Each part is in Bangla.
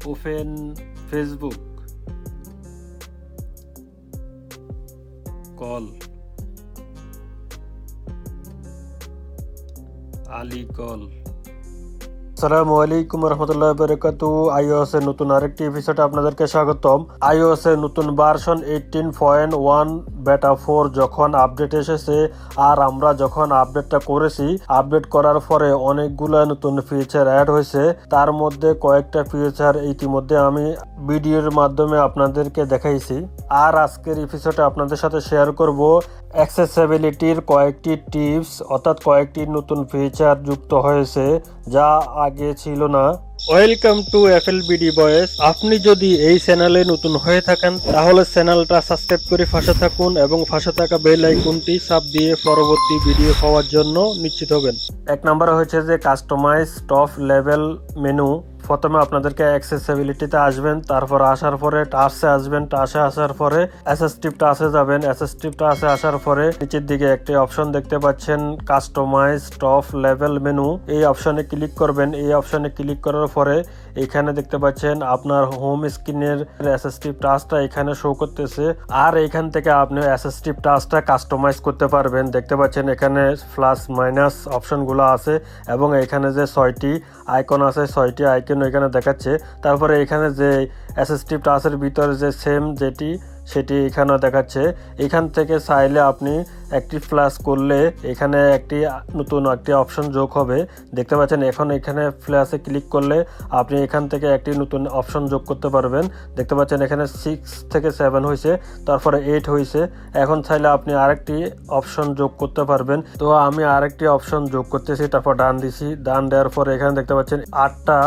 Open Facebook, call, Ali call. আসসালামু আলাইকুম রহমতুল্লাহ বারাকাতু। iOS এর নতুন আরেকটি এপিসোডে আপনাদেরকে স্বাগতম। iOS এর নতুন ভার্সন 18.1 বেটা 4 যখন আপডেট এসেছে, আর আমরা যখন আপডেটটা করেছি, আপডেট করার পরে অনেকগুলো নতুন ফিচার অ্যাড হয়েছে। তার মধ্যে কয়েকটা ফিচার ইতিমধ্যে আমি ভিডিওর মাধ্যমে আপনাদেরকে দেখাইছি, আর আজকের এপিসোডে আপনাদের সাথে শেয়ার করব অ্যাক্সেসিবিলিটির কয়েকটি টিপস, অর্থাৎ কয়েকটি নতুন ফিচার যুক্ত হয়েছে যা আগে ছিল না। ওয়েলকাম টু FLBD বয়েস। আপনি যদি এই চ্যানেলে নতুন হয়ে থাকেন তাহলে চ্যানেলটা সাবস্ক্রাইব করে পাশে থাকুন এবং পাশে থাকা বেল আইকনটি চাপ দিয়ে পরবর্তী ভিডিও পাওয়ার জন্য নিশ্চিত হবেন। এক নম্বর হচ্ছে যে কাস্টমাইজ টপ লেভেল মেনু। প্রথমে আপনাদেরকে অ্যাক্সেসিবিলিটিতে আসবেন, তারপর আসার পরে টাচে আসবেন, টাচে আসার পরে অ্যাসিস্টিভ টাচে যাবেন, অ্যাসিস্টিভ টাচে আসার পরে নিচের দিকে একটি অপশন দেখতে পাচ্ছেন কাস্টমাইজ টপ লেভেল মেনু। এই অপশনে ক্লিক করবেন। এই অপশনে ক্লিক করার পরে এখানে দেখতে পাচ্ছেন আপনার হোম স্ক্রিনের অ্যাসিস্টিভ টাচটা এখানে শো করতেছে, আর এখান থেকে আপনি অ্যাসিস্টিভ টাচটা কাস্টমাইজ করতে পারবেন। দেখতে পাচ্ছেন এখানে প্লাস মাইনাস অপশনগুলো আছে এবং এখানে যে 6টি আইকন আছে, 6টি আইকন এখানে দেখাচ্ছে। তারপরে এখানে যে অ্যাসিস্টিভ টাচের ভিতরে যে সেম সেটি এখানে দেখাচ্ছে। এখান থেকে চাইলে আপনি অ্যাক্টিভ প্লাস করলে এখানে নতুন একটি অপশন যোগ হবে। দেখতে পাচ্ছেন এখন এখানে প্লাসে ক্লিক করলে আপনি এখান থেকে একটি নতুন অপশন যোগ করতে পারবেন। দেখতে পাচ্ছেন এখানে 6 থেকে 7 হয়েছে, তারপরে 8 হয়েছে। এখন চাইলে আপনি আরেকটি অপশন যোগ করতে পারবেন। তো আমি আরেকটি অপশন যোগ করতেছি, তারপর ডান দিছি। ডান দেওয়ার পরে এখানে দেখতে পাচ্ছেন 8টা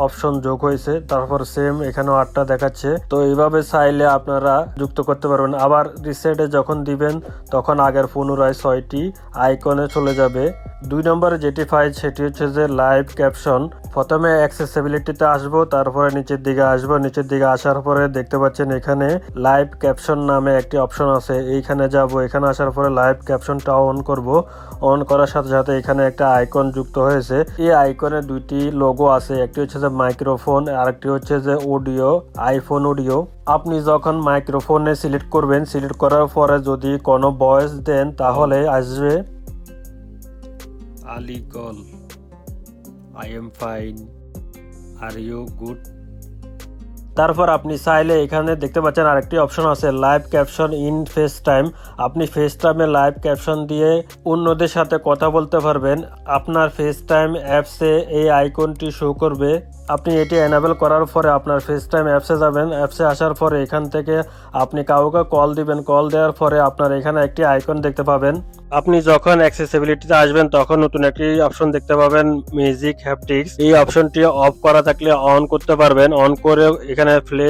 অপশন যোগ হয়েছে, তারপর সেম এখানেও 8টা দেখাচ্ছে। তো এইভাবে চাইলে আপনারা যুক্ত করতে পারবেন। আবার রিসেটে যখন দিবেন তখন আগের পুনরায় 6টি আইকনে চলে যাবে। 2 নম্বরে যেটি ফাইল সেটি হচ্ছে যে লাইভ ক্যাপশন। প্রথমে অ্যাক্সেসিবিলিটিতে আসবো, তারপরে নিচের দিকে আসবো। নিচের দিকে আসার পরে দেখতে পাচ্ছেন এখানে লাইভ ক্যাপশন নামে একটি অপশন আছে, এইখানে যাব। এখানে আসার পরে লাইভ ক্যাপশনটা অন করব। অন করার সাথে সাথে এখানে একটা আইকন যুক্ত হয়েছে। এই আইকনে 2টি লোগো আছে, একটি হচ্ছে যে মাইক্রোফোন, আরেকটি হচ্ছে যে অডিও, আইফোন অডিও। আপনি যখন মাইক্রোফোনে সিলেক্ট করবেন, সিলেক্ট করার পরে যদি কোনো ভয়েস দেন তাহলে আসবে Ali call, I am fine, are you good. তারপর আপনি চাইলে এখানে দেখতে পাচ্ছেন আরেকটি অপশন আছে live caption in FaceTime. আপনি ফেস টাইমে লাইভ ক্যাপশন দিয়ে অন্যদের সাথে কথা বলতে পারবেন। আপনার ফেস টাইম অ্যাপসে এই আইকনটি শো করবে। আপনি এটি এনাবেল করার পরে আপনার ফেস টাইম অ্যাপসে যাবেন। অ্যাপসে আসার পরে এখান থেকে আপনি কাউকে কল দিবেন। কল দেওয়ার পরে আপনার এখানে একটি আইকন দেখতে পাবেন। আপনি যখন অ্যাক্সেসিবিলিটিতে আসবেন তখন নতুন একটি অপশন দেখতে পাবেন মিউজিক হ্যাপটিক্স। এই অপশনটি অফ করা থাকলে অন করতে পারবেন। অন করে এখানে প্লে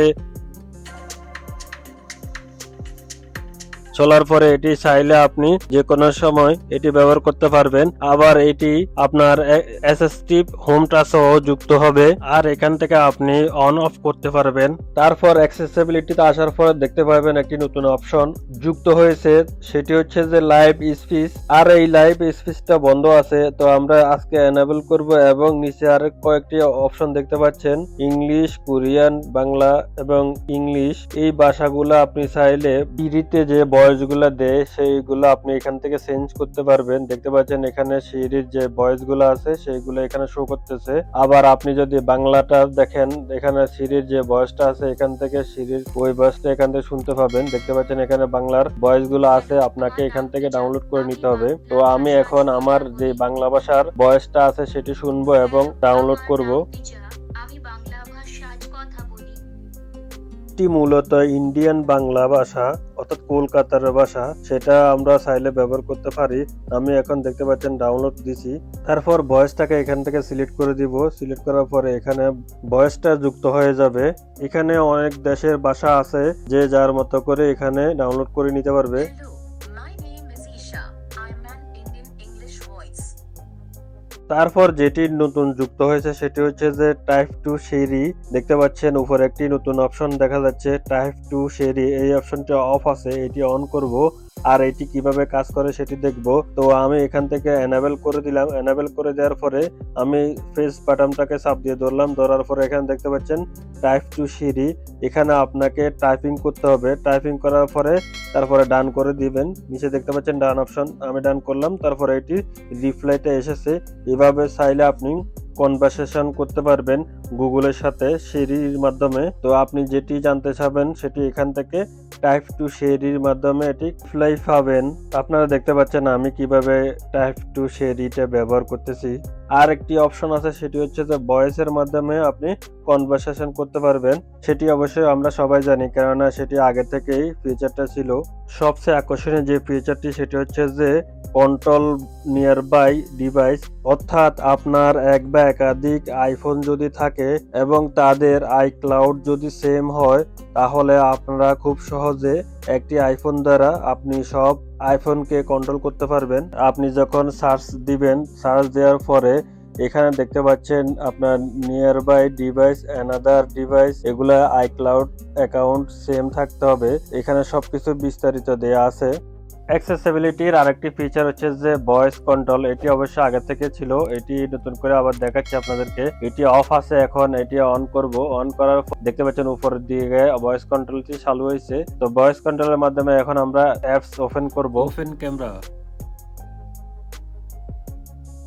চলার পরে এটি চাইলে আপনি যে কোনো সময় এটি ব্যবহার করতে পারবেন। আবার এটি আপনার অ্যাসিস্টিভ হোম টাচও যুক্ত হবে, আর এখান থেকে আপনি অন অফ করতে পারবেন। তারপর অ্যাক্সেসিবিলিটিতে আসার পর দেখতে পাবেন একটি নতুন অপশন যুক্ত হয়েছে, সেটি হচ্ছে যে লাইভ স্পিচ। আর এই লাইভ স্পিচটা বন্ধ আছে, তো আমরা আজকে এনাবেল করব। এবং নিচে আরেক কয়েকটি অপশন দেখতে পাচ্ছেন ইংলিশ, কোরিয়ান, বাংলা এবং ইংলিশ। এই ভাষাগুলো আপনি চাইলে সিরিতে যে ভয়েসগুলো দেয় সেইগুলো আপনি এখান থেকে চেঞ্জ করতে পারবেন। দেখতে পাচ্ছেন এখানে সিরির যে ভয়েসগুলো আছে সেইগুলো এখানে শো করতেছে। আবার আপনি যদি বাংলাটা দেখেন, এখানে সিরির যে ভয়েসটা আছে এখান থেকে সিরির ওই ভয়েসটা এখান থেকে শুনতে পাবেন। দেখতে পাচ্ছেন এখানে বাংলার ভয়েসগুলো আছে, আপনাকে এখান থেকে ডাউনলোড করে নিতে হবে। তো আমি এখন আমার যে বাংলা ভাষার ভয়েসটা আছে সেটি শুনবো এবং ডাউনলোড করব। এটি মূলত ইন্ডিয়ান বাংলা ভাষা, অর্থাৎ কলকাতার ভাষা, সেটা আমরা চাইলে ব্যবহার করতে পারি। আমি এখন দেখতে পাচ্ছেন ডাউনলোড দিছি। তারপর ভয়েসটাকে এখান থেকে সিলেক্ট করে দিব। সিলেক্ট করার পরে এখানে ভয়েসটা যুক্ত হয়ে যাবে। এখানে অনেক দেশের ভাষা আছে, যে যার মতো করে এখানে ডাউনলোড করে নিতে পারবে। তারপর যেটি নতুন যুক্ত হয়েছে সেটি হচ্ছে যে টাইপ টু সিরি। দেখতে পাচ্ছেন উপরে একটি নতুন অপশন দেখা যাচ্ছে টাইপ টু সিরি। এই অপশনটি অফ আছে, এটি অন করব। আর এটি কিভাবে কাজ করে সেটি দেখব। তো আমি এখান থেকে এনাবেল করে দিলাম। এনাবেল করে দেওয়ার পরে আমি ফেস বাটনটাকে চাপ দিয়ে ধরলাম। ধরার পরে এখানে দেখতে পাচ্ছেন টাইপ টু সিরি। এখানে আপনাকে টাইপিং করতে হবে। টাইপিং করার পরে তারপরে ডান করে দিবেন। নিচে দেখতে পাচ্ছেন ডান অপশন, আমি ডান করলাম। তারপরে এটি রিপ্লাইটা এসেছে। এভাবে চাইলে আপনি কনভারসেশন করতে পারবেন গুগলের সাথে সিরির মাধ্যমে। তো আপনি যেটি জানতে চাবেন সেটি এখান থেকে টাইপ টু সিরির মাধ্যমে এটি রিপ্লাই পাবেন। আপনারা দেখতে পাচ্ছেন আমি কিভাবে টাইপ টু সিরিটা ব্যবহার করতেছি। আর একটি অপশন আছে, সেটি হচ্ছে যে ভয়েসের মাধ্যমে আপনি কনভারসেশন করতে পারবেন। সেটি অবশ্যই আমরা সবাই জানি, কেননা সেটি আগে থেকেই ফিচারটা ছিল। সবচেয়ে আকর্ষণীয় যে ফিচারটি সেটি হচ্ছে যে কন্ট্রোল নিয়ার বাই ডিভাইস, অর্থাৎ আপনার এক বা একাধিক আইফোন যদি থাকে এবং তাদের আইক্লাউড যদি সেম হয়, তাহলে আপনারা খুব সহজে একটি আইফোন দ্বারা আপনি সব আইফোনকে কন্ট্রোল করতে পারবেন। আপনি যখন সার্চ দিবেন, সার্চ দেওয়ার পরে এখানে দেখতে পাচ্ছেন আপনার nearby device, another device, এগুলা আইক্লাউড অ্যাকাউন্ট সেম থাকতে হবে। এখানে সবকিছু বিস্তারিত দেয়া আছে। অ্যাক্সেসিবিলিটির আরেকটি ফিচার হচ্ছে যে ভয়েস কন্ট্রোল। এটি অবশ্য আগে থেকে ছিল, এটি নতুন করে আবার দেখাচ্ছি আপনাদেরকে। এটি অফ আছে, এখন এটি অন করব। অন করার পর দেখতে পাচ্ছেন উপরের দিকে ভয়েস কন্ট্রোলটি চালু হয়েছে। তো ভয়েস কন্ট্রোলের মাধ্যমে এখন আমরা অ্যাপস ওপেন করব। ওপেন ক্যামেরা,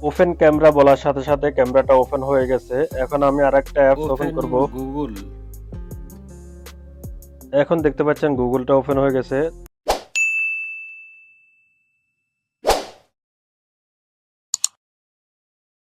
ওপেন ক্যামেরা বলার সাথে সাথে ক্যামেরাটা ওপেন হয়ে গেছে। এখন আমি আরেকটা অ্যাপস ওপেন করব, গুগল। এখন দেখতে পাচ্ছেন গুগলটা ওপেন হয়ে গেছে।